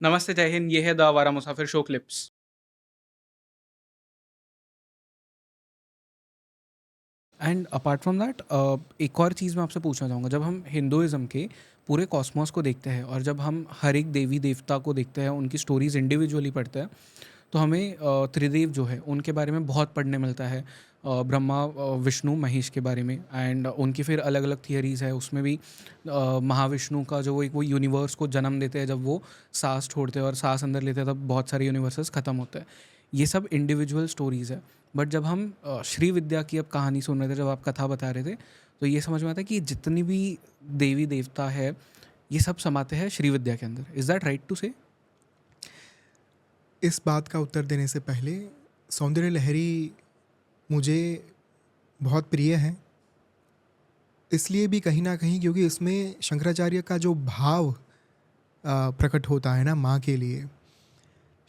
नमस्ते, जय हिंद, ये है द आवारा मुसाफिर show clips. And apart from that एक और चीज़ मैं आपसे पूछना चाहूँगा, जब हम हिंदुइज़्म के पूरे कॉस्मॉस को देखते हैं और जब हम हर एक देवी देवता को देखते हैं, उनकी स्टोरीज इंडिविजुअली पढ़ते हैं, तो हमें त्रिदेव जो है उनके बारे में बहुत पढ़ने मिलता है। ब्रह्मा, विष्णु, महेश के बारे में। एंड उनकी फिर अलग अलग थियरीज़ है उसमें भी। महाविष्णु का जो वो यूनिवर्स को जन्म देते हैं, जब वो सांस छोड़ते हैं और सांस अंदर लेते हैं, तब बहुत सारे यूनिवर्सेस ख़त्म होते हैं। ये सब इंडिविजुअल स्टोरीज़ है। बट जब हम श्री विद्या की अब कहानी सुन रहे थे, जब आप कथा बता रहे थे, तो ये समझ में आता है कि जितनी भी देवी देवता है, ये सब समाते हैं श्री विद्या के अंदर। इज़ दैट राइट टू से? इस बात का उत्तर देने से पहले सौंदर्य लहरी मुझे बहुत प्रिय है, इसलिए भी कहीं ना कहीं क्योंकि इसमें शंकराचार्य का जो भाव प्रकट होता है ना माँ के लिए।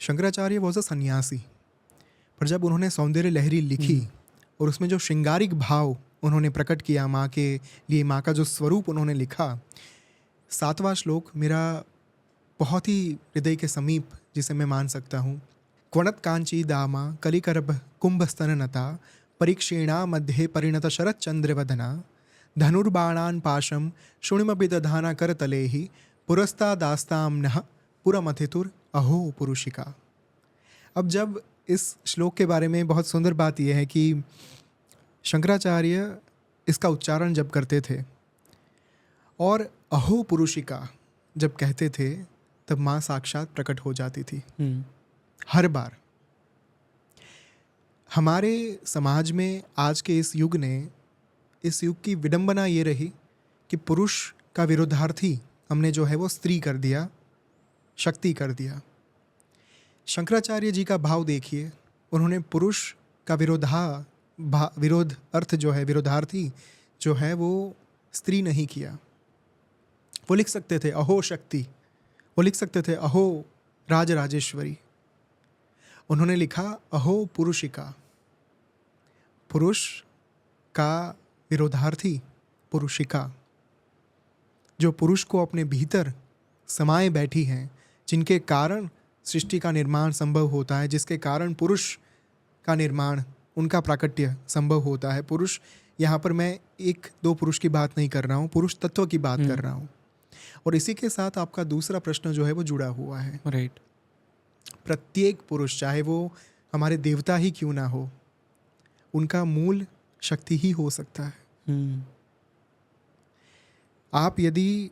शंकराचार्य वॉज अ सन्यासी, पर जब उन्होंने सौंदर्य लहरी लिखी और उसमें जो श्रृंगारिक भाव उन्होंने प्रकट किया माँ के लिए, माँ का जो स्वरूप उन्होंने लिखा, 7वां श्लोक मेरा बहुत ही हृदय के समीप, जिसे मैं मान सकता हूँ। क्वणत कांची दामा कलिकर्भ कुंभस्तननता परीक्षेणा मध्ये परिणत शरत चंद्रवदना धनुर्बाणान पाशम शुणिमपि दधाना करतले ही पुरस्तादास्ताम नः पुरमथितुर अहो पुरुषिका। अब जब इस श्लोक के बारे में बहुत सुंदर बात यह है कि शंकराचार्य इसका उच्चारण जब करते थे और अहो पुरुषिका जब कहते थे, तब माँ साक्षात प्रकट हो जाती थी हर बार। हमारे समाज में आज के इस युग की विडंबना ये रही कि पुरुष का विरोधार्थी हमने जो है वो स्त्री कर दिया, शक्ति कर दिया। शंकराचार्य जी का भाव देखिए, उन्होंने पुरुष का विरोध अर्थ जो है, विरोधार्थी जो है वो स्त्री नहीं किया। वो लिख सकते थे अहो शक्ति, वो लिख सकते थे अहो राजराजेश्वरी, उन्होंने लिखा अहो पुरुषिका। पुरुष का विरोधार्थी पुरुषिका, जो पुरुष को अपने भीतर समाये बैठी हैं, जिनके कारण सृष्टि का निर्माण संभव होता है, जिसके कारण पुरुष का निर्माण, उनका प्राकट्य संभव होता है। पुरुष, यहाँ पर मैं 1-2 पुरुष की बात नहीं कर रहा हूँ, पुरुष तत्व की बात कर रहा हूँ। और इसी के साथ आपका दूसरा प्रश्न जो है वो जुड़ा हुआ है। राइट। प्रत्येक पुरुष, चाहे वो हमारे देवता ही क्यों ना हो, उनका मूल शक्ति ही हो सकता है। आप यदि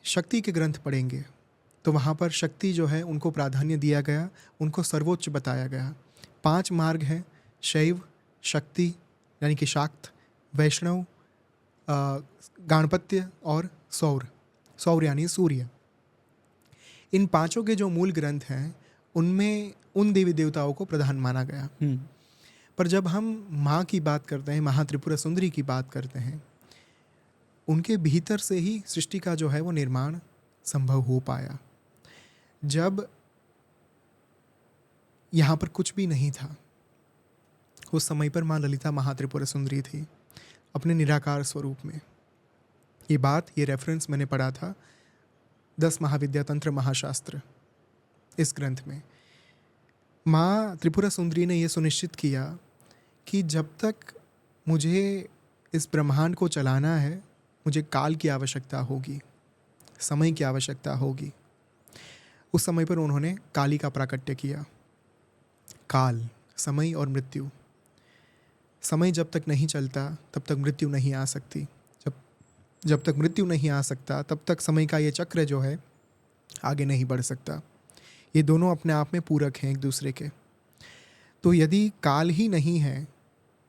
शक्ति के ग्रंथ पढ़ेंगे तो वहाँ पर शक्ति जो है उनको प्राधान्य दिया गया, उनको सर्वोच्च बताया गया। 5 मार्ग हैं, शैव, शक्ति यानी कि शाक्त, वैष्णव, गाणपत्य और सौर यानी सूर्य। इन 5 के जो मूल ग्रंथ हैं उनमें उन देवी देवताओं को प्रधान माना गया। पर जब हम माँ की बात करते हैं, महात्रिपुरा सुंदरी की बात करते हैं, उनके भीतर से ही सृष्टि का जो है वो निर्माण संभव हो पाया। जब यहाँ पर कुछ भी नहीं था, उस समय पर माँ ललिता महात्रिपुरा सुंदरी थी अपने निराकार स्वरूप में। ये रेफरेंस मैंने पढ़ा था 10 महाविद्या तंत्र महाशास्त्र, इस ग्रंथ में। माँ त्रिपुरा सुंदरी ने यह सुनिश्चित किया कि जब तक मुझे इस ब्रह्मांड को चलाना है, मुझे काल की आवश्यकता होगी, समय की आवश्यकता होगी। उस समय पर उन्होंने काली का प्राकट्य किया। काल, समय और मृत्यु। समय जब तक नहीं चलता तब तक मृत्यु नहीं आ सकती, जब तक मृत्यु नहीं आ सकता तब तक समय का ये चक्र जो है आगे नहीं बढ़ सकता। ये दोनों अपने आप में पूरक हैं एक दूसरे के। तो यदि काल ही नहीं है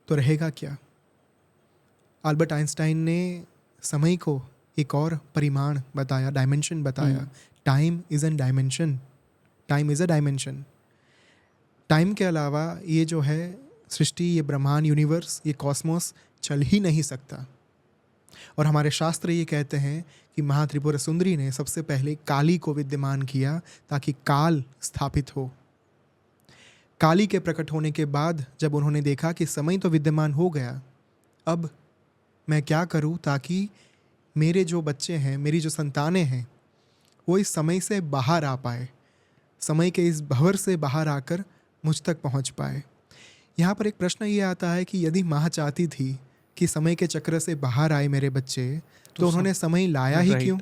तो रहेगा क्या? अल्बर्ट आइंस्टाइन ने समय को एक और परिमाण बताया, डायमेंशन बताया। Time is an dimension, time is a dimension. Time के अलावा ये जो है सृष्टि, ये ब्रह्मांड, यूनिवर्स, ये कॉस्मोस चल ही नहीं सकता। और हमारे शास्त्र ये कहते हैं कि महात्रिपुरा सुंदरी ने सबसे पहले काली को विद्यमान किया ताकि काल स्थापित हो। काली के प्रकट होने के बाद जब उन्होंने देखा कि समय तो विद्यमान हो गया, अब मैं क्या करूं ताकि मेरे जो बच्चे हैं, मेरी जो संतानें हैं, वो इस समय से बाहर आ पाए, समय के इस भंवर से बाहर आकर मुझ तक पहुंच पाए। यहाँ पर एक प्रश्न ये आता है कि यदि माँ चाहती थी कि समय के चक्र से बाहर आए मेरे बच्चे, तो उन्होंने समय लाया ही Right. क्यों?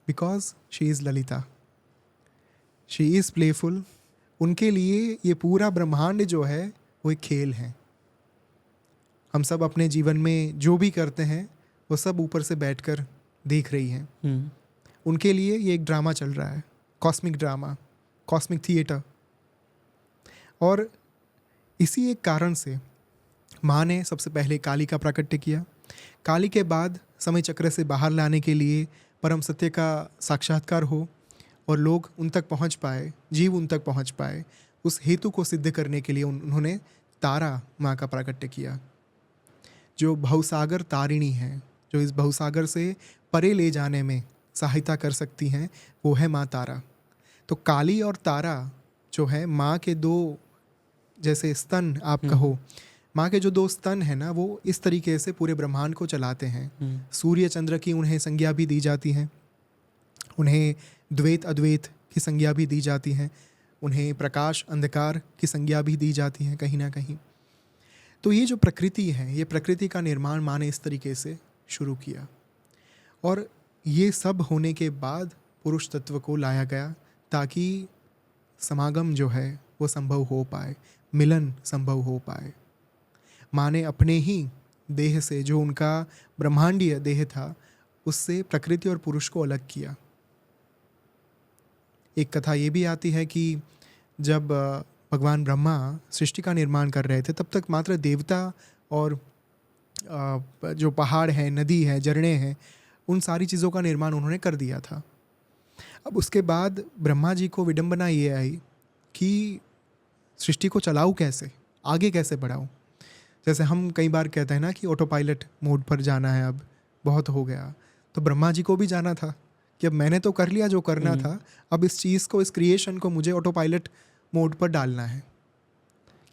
Because she is Lalita, she is playful. उनके लिए ये पूरा ब्रह्मांड जो है वो एक खेल है। हम सब अपने जीवन में जो भी करते हैं वो सब ऊपर से बैठकर देख रही हैं। उनके लिए ये एक ड्रामा चल रहा है, कॉस्मिक ड्रामा, कॉस्मिक थिएटर। और इसी एक कारण से माँ ने सबसे पहले काली का प्राकट्य किया। काली के बाद समय चक्र से बाहर लाने के लिए परम सत्य का साक्षात्कार हो और लोग उन तक पहुँच पाए, जीव उन तक पहुँच पाए, उस हेतु को सिद्ध करने के लिए उन्होंने तारा माँ का प्राकट्य किया, जो भवसागर तारिणी है, जो इस भवसागर से परे ले जाने में सहायता कर सकती हैं, वो है माँ तारा। तो काली और तारा जो है माँ के दो, जैसे स्तन आप कहो, माँ के जो दो स्तन हैं ना, वो इस तरीके से पूरे ब्रह्मांड को चलाते हैं। सूर्य चंद्र की उन्हें संज्ञा भी दी जाती हैं, उन्हें द्वैत अद्वैत की संज्ञा भी दी जाती हैं, उन्हें प्रकाश अंधकार की संज्ञा भी दी जाती है कहीं ना कहीं। तो ये जो प्रकृति है, ये प्रकृति का निर्माण माँ ने इस तरीके से शुरू किया। और ये सब होने के बाद पुरुष तत्व को लाया गया ताकि समागम जो है वो संभव हो पाए, मिलन संभव हो पाए। माँ ने अपने ही देह से, जो उनका ब्रह्मांडीय देह था, उससे प्रकृति और पुरुष को अलग किया। एक कथा ये भी आती है कि जब भगवान ब्रह्मा सृष्टि का निर्माण कर रहे थे, तब तक मात्र देवता और जो पहाड़ हैं, नदी है, झरने हैं, उन सारी चीज़ों का निर्माण उन्होंने कर दिया था। अब उसके बाद ब्रह्मा जी को विडंबना ये आई कि सृष्टि को चलाऊं कैसे, आगे कैसे बढ़ाऊं। जैसे हम कई बार कहते हैं ना कि ऑटो पायलट मोड पर जाना है, अब बहुत हो गया। तो ब्रह्मा जी को भी जाना था कि अब मैंने तो कर लिया जो करना था, अब इस चीज़ को, इस क्रिएशन को मुझे ऑटो पायलट मोड पर डालना है,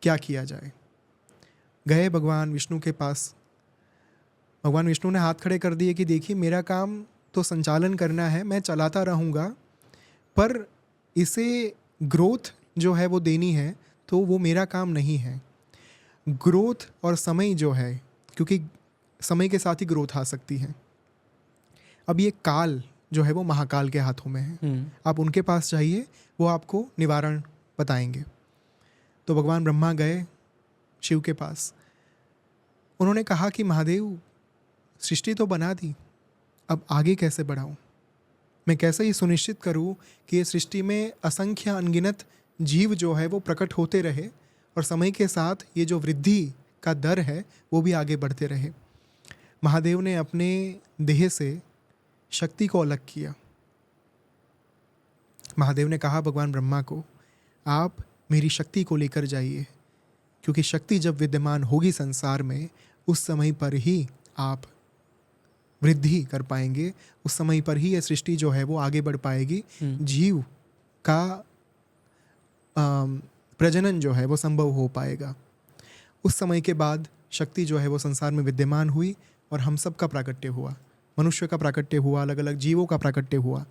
क्या किया जाए। गए भगवान विष्णु के पास। भगवान विष्णु ने हाथ खड़े कर दिए कि देखिए, मेरा काम तो संचालन करना है, मैं चलाता रहूँगा, पर इसे ग्रोथ जो है वो देनी है, तो वो मेरा काम नहीं है। ग्रोथ और समय जो है, क्योंकि समय के साथ ही ग्रोथ आ सकती है। अब ये काल जो है वो महाकाल के हाथों में है। आप उनके पास जाइए, वो आपको निवारण बताएंगे। तो भगवान ब्रह्मा गए शिव के पास। उन्होंने कहा कि महादेव, सृष्टि तो बना दी, अब आगे कैसे बढ़ाऊं? मैं कैसे ही सुनिश्चित करूं कि ये सृष्टि में असंख्य अनगिनत जीव जो है वो प्रकट होते रहे और समय के साथ ये जो वृद्धि का दर है वो भी आगे बढ़ते रहे। महादेव ने अपने देह से शक्ति को अलग किया। महादेव ने कहा भगवान ब्रह्मा को, आप मेरी शक्ति को लेकर जाइए, क्योंकि शक्ति जब विद्यमान होगी संसार में, उस समय पर ही आप वृद्धि कर पाएंगे, उस समय पर ही यह सृष्टि जो है वो आगे बढ़ पाएगी। जीव का प्रजनन जो है वो संभव हो पाएगा। उस समय के बाद शक्ति जो है वो संसार में विद्यमान हुई और हम सब का प्राकट्य हुआ, मनुष्य का प्राकट्य हुआ, अलग अलग जीवों का प्राकट्य हुआ।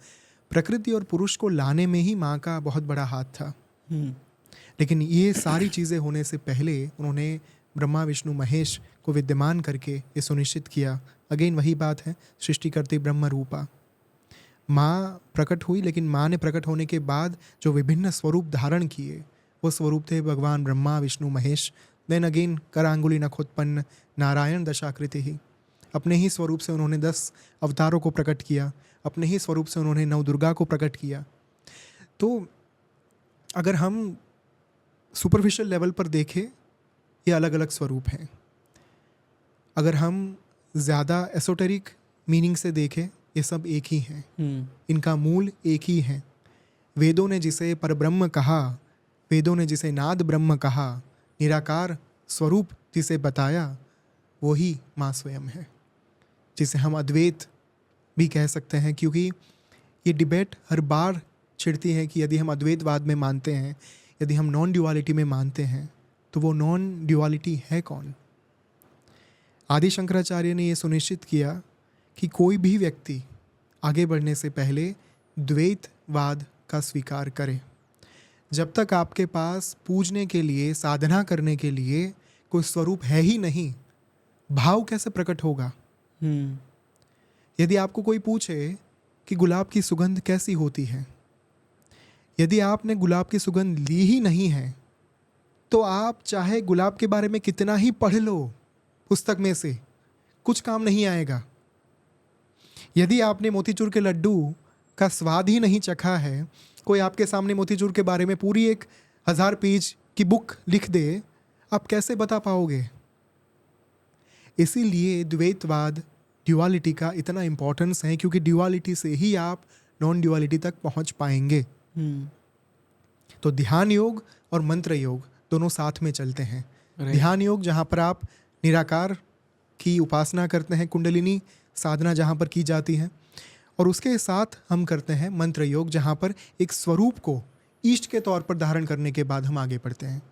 प्रकृति और पुरुष को लाने में ही माँ का बहुत बड़ा हाथ था। लेकिन ये सारी चीज़ें होने से पहले उन्होंने ब्रह्मा विष्णु महेश को विद्यमान करके ये सुनिश्चित किया। अगेन वही बात है, सृष्टि करती ब्रह्म रूपा। माँ प्रकट हुई, लेकिन माँ ने प्रकट होने के बाद जो विभिन्न स्वरूप धारण किए, वो स्वरूप थे भगवान ब्रह्मा विष्णु महेश। देन अगेन करांगुली नखोत्पन्न नारायण दशाकृति ही। अपने ही स्वरूप से उन्होंने 10 अवतारों को प्रकट किया, अपने ही स्वरूप से उन्होंने नवदुर्गा को प्रकट किया। तो अगर हम सुपरफिशियल लेवल पर देखें, ये अलग अलग स्वरूप हैं। अगर हम ज़्यादा एसोटेरिक मीनिंग से देखें, ये सब एक ही हैं। इनका मूल एक ही है। वेदों ने जिसे परब्रह्म कहा, वेदों ने जिसे नाद ब्रह्म कहा, निराकार स्वरूप जिसे बताया, वही माँ स्वयं है, जिसे हम अद्वैत भी कह सकते हैं। क्योंकि ये डिबेट हर बार छिड़ती है कि यदि हम अद्वैतवाद में मानते हैं, यदि हम नॉन ड्युअलिटी में मानते हैं, तो वो नॉन ड्युअलिटी है कौन? आदि शंकराचार्य ने ये सुनिश्चित किया कि कोई भी व्यक्ति आगे बढ़ने से पहले द्वैतवाद का स्वीकार करें। जब तक आपके पास पूजने के लिए, साधना करने के लिए कोई स्वरूप है ही नहीं, भाव कैसे प्रकट होगा? यदि आपको कोई पूछे कि गुलाब की सुगंध कैसी होती है, यदि आपने गुलाब की सुगंध ली ही नहीं है, तो आप चाहे गुलाब के बारे में कितना ही पढ़ लो पुस्तक में से, कुछ काम नहीं आएगा। यदि आपने मोतीचूर के लड्डू का स्वाद ही नहीं चखा है, कोई आपके सामने मोतीचूर के बारे में पूरी 1000 पेज की बुक लिख दे, आप कैसे बता पाओगे? इसीलिए द्वैतवाद, ड्युअलिटी का इतना इम्पोर्टेंस है, क्योंकि ड्युअलिटी से ही आप नॉन ड्युअलिटी तक पहुंच पाएंगे। तो ध्यान योग और मंत्र योग दोनों साथ में चलते हैं। ध्यान योग जहाँ पर आप निराकार की उपासना करते हैं, कुंडलिनी साधना जहाँ पर की जाती है, और उसके साथ हम करते हैं मंत्र योग, जहाँ पर एक स्वरूप को इष्ट के तौर पर धारण करने के बाद हम आगे बढ़ते हैं।